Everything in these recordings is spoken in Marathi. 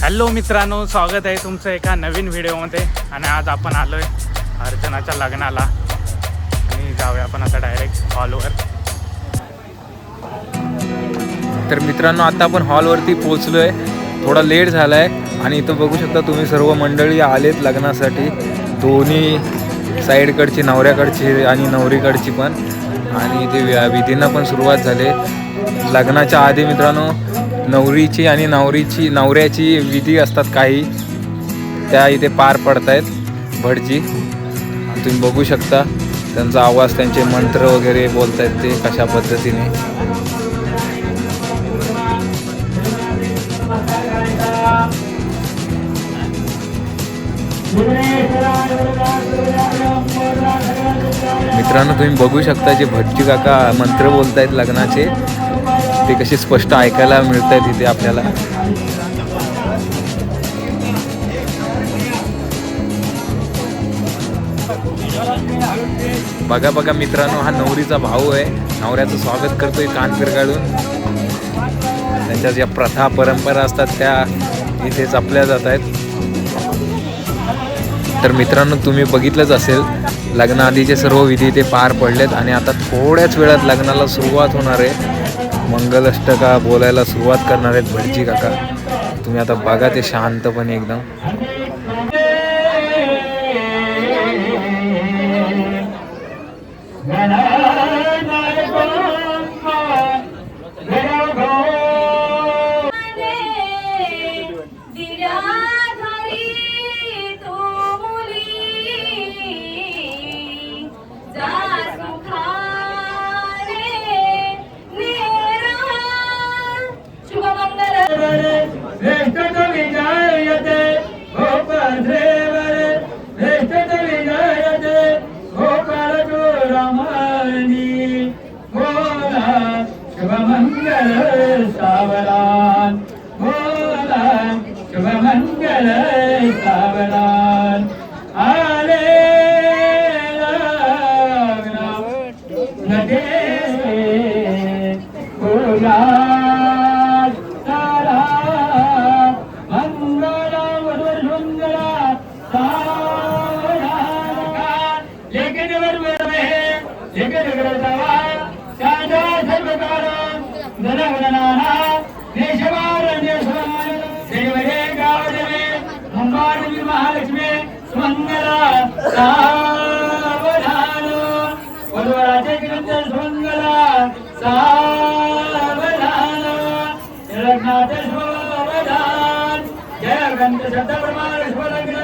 हॅलो मित्रांनो, स्वागत आहे तुमचं एका नवीन व्हिडिओमध्ये. आणि आज आपण आलो आहे अर्चनाच्या लग्नाला आणि जाऊया आपण आता डायरेक्ट हॉलवर. तर मित्रांनो, आता आपण हॉलवरती पोहोचलो आहे. थोडा लेट झाला आहे आणि इथं बघू शकता तुम्ही सर्व मंडळी आलेत लग्नासाठी. दोन्ही साईडकडची, नवऱ्याकडची आणि नवरीकडची पण. आणि इथे विधींना पण सुरुवात झाली. लग्नाच्या आधी मित्रांनो नवरीची आणि नवऱ्याची विधी असतात काही, त्या इथे पार पडत आहेत. भटजी तुम्ही बघू शकता, त्यांचा आवाज, त्यांचे मंत्र वगैरे बोलत आहेत ते कशा पद्धतीने. मित्रांनो तुम्ही बघू शकता जे भटजी काका मंत्र बोलत आहेत लग्नाचे, ते कसे स्पष्ट ऐकायला मिळत आहेत इथे आपल्याला. बघा बघा मित्रांनो, हा नवरीचा भाऊ आहे. नवऱ्याचं स्वागत करतोय कान पिरगाळून. त्यांच्या ज्या प्रथा परंपरा असतात त्या इथे जपल्या जात आहेत. तर मित्रांनो तुम्ही बघितलंच असेल, लग्नाआधीचे सर्व विधी इथे पार पडलेत आणि आता थोड्याच वेळात लग्नाला सुरुवात होणार आहे. मंगलाष्टका बोलायला सुरुवात करणार आहेत भटजी काका. तुम्ही आता बघा ते शांतपणे एकदम. महालक्ष्मी सुमंगला सावधान, वधूवराचे कीर्तन सुमंगला सावधान, लग्नाचे शुभवधान, जय गंध शब्द प्रमाण शुभ लग्न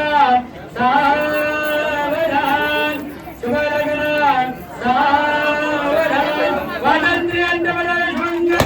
सावधान, शुभ लग्न सावधान, वानंत्री अंतमना सुमंगला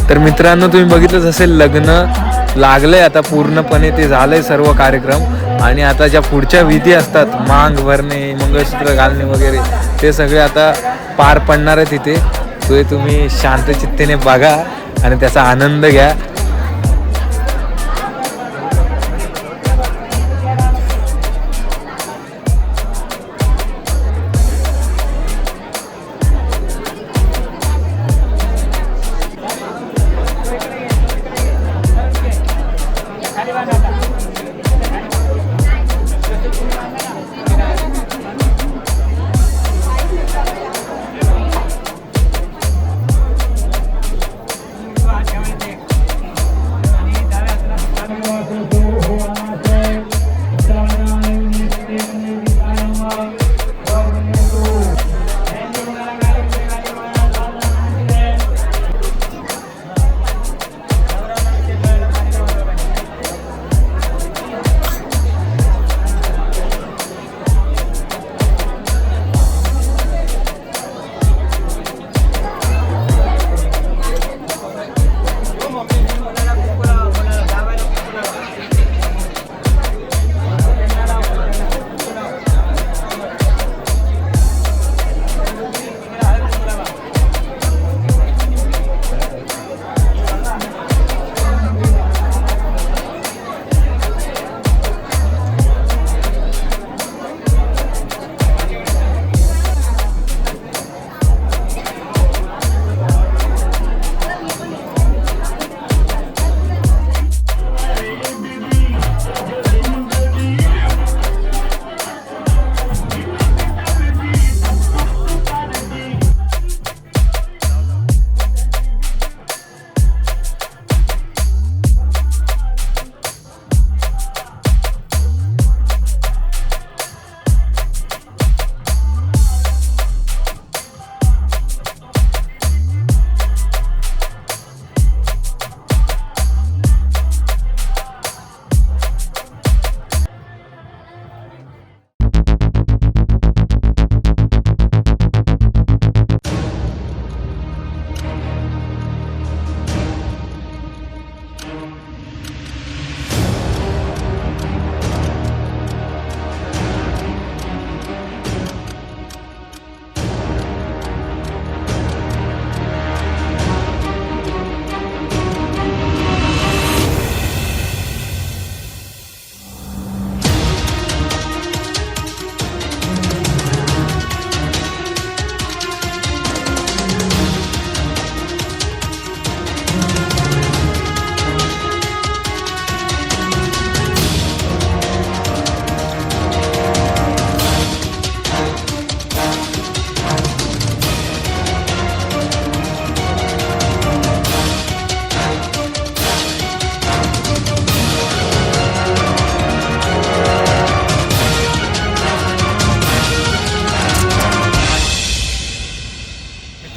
तर मित्रांनो तुम्ही बघितलंच असेल, लग्न लागलंय आता पूर्णपणे, ते झालंय सर्व कार्यक्रम. आणि आता ज्या पुढच्या विधी असतात, मांग भरणे, मंगळसूत्र घालणे वगैरे, ते सगळे आता पार पडणार आहे तिथे. तो तुम्ही शांत चित्तेने बघा आणि त्याचा आनंद घ्या.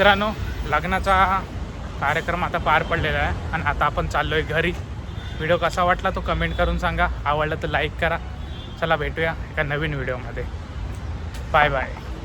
मित्रांनो, लग्नाचा कार्यक्रम आता पार पडलेला आहे आणि आता आपण चाललो आहे घरी. व्हिडिओ कसा वाटला तो कमेंट करून सांगा. आवडला तर लाईक करा. चला भेटूया एका नवीन व्हिडिओमध्ये. Bye bye.